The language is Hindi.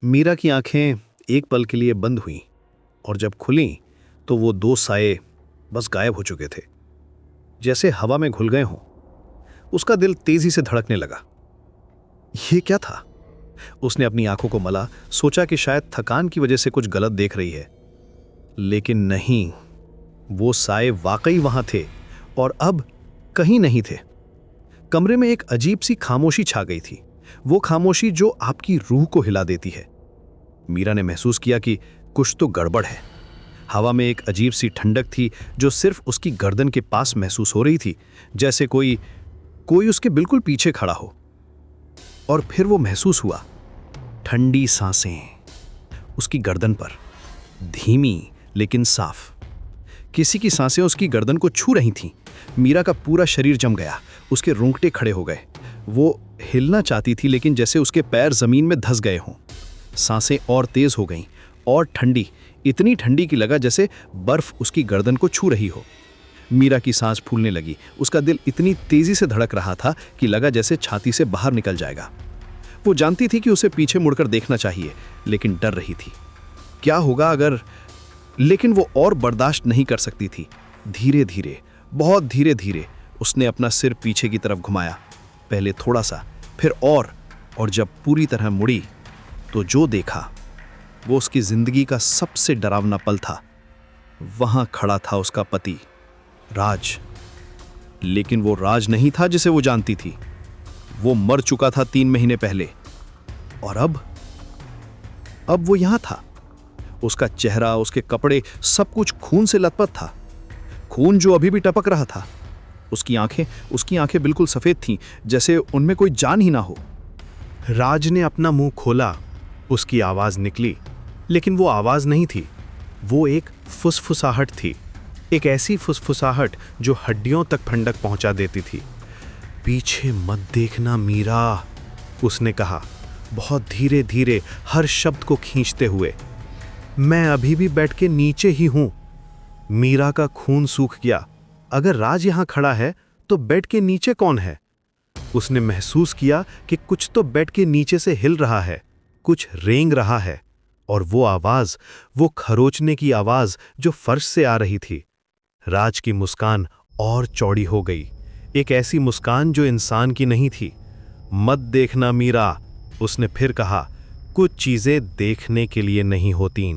मीरा की आंखें एक पल के लिए बंद हुईं और जब खुलीं तो वो दो साये बस गायब हो चुके थे, जैसे हवा में घुल गए हों। उसका दिल तेजी से धड़कने लगा। ये क्या था? उसने अपनी आंखों को मला, सोचा कि शायद थकान की वजह से कुछ गलत देख रही है, लेकिन नहीं, वो साये वाकई वहां थे और अब कहीं नहीं थे। कमरे में एक अजीब सी खामोशी छा गई थी, वो खामोशी जो आपकी रूह को हिला देती है। मीरा ने महसूस किया कि कुछ तो गड़बड़ है। हवा में एक अजीब सी ठंडक थी जो सिर्फ उसकी गर्दन के पास महसूस हो रही थी, जैसे कोई उसके बिल्कुल पीछे खड़ा हो। और फिर वो महसूस हुआ, ठंडी सांसें उसकी गर्दन पर, धीमी लेकिन साफ। किसी की सांसें उसकी गर्दन को छू रही थीं। मीरा का पूरा शरीर जम गया, उसके रोंगटे खड़े हो गए। वो हिलना चाहती थी, लेकिन जैसे उसके पैर जमीन में धंस गए हों। सांसें और तेज हो गईं और ठंडी, इतनी ठंडी कि लगा जैसे बर्फ उसकी गर्दन को छू रही हो। मीरा की सांस फूलने लगी, उसका दिल इतनी तेजी से धड़क रहा था कि लगा जैसे छाती से बाहर निकल जाएगा। वो जानती थी कि उसे पीछे मुड़कर देखना चाहिए, लेकिन डर रही थी। क्या होगा अगर? लेकिन वो और बर्दाश्त नहीं कर सकती थी। धीरे धीरे, बहुत धीरे धीरे उसने अपना सिर पीछे की तरफ घुमाया, पहले थोड़ा सा, फिर और जब पूरी तरह मुड़ी तो जो देखा वो उसकी जिंदगी का सबसे डरावना पल था। वहां खड़ा था उसका पति राज, लेकिन वो राज नहीं था जिसे वो जानती थी। वो मर चुका था 3 महीने पहले, और अब वो यहां था। उसका चेहरा, उसके कपड़े, सब कुछ खून से लथपथ था, खून जो अभी भी टपक रहा था। उसकी आंखें बिल्कुल सफेद थीं, जैसे उनमें कोई जान ही ना हो। राज ने अपना मुंह खोला, उसकी आवाज निकली, लेकिन वो आवाज नहीं थी, वो एक फुसफुसाहट थी। एक ऐसी फुसफुसाहट जो हड्डियों तक ठंडक पहुंचा देती थी। पीछे मत देखना मीरा, उसने कहा, बहुत धीरे धीरे, हर शब्द को खींचते हुए। मैं अभी भी बेड के नीचे ही हूं। मीरा का खून सूख गया। अगर राज यहां खड़ा है तो बेड के नीचे कौन है? उसने महसूस किया कि कुछ तो बेड के नीचे से हिल रहा है, कुछ रेंग रहा है, और वो आवाज, वो खरोचने की आवाज जो फर्श से आ रही थी। राज की मुस्कान और चौड़ी हो गई, एक ऐसी मुस्कान जो इंसान की नहीं थी। मत देखना मीरा, उसने फिर कहा, कुछ चीजें देखने के लिए नहीं होतीं।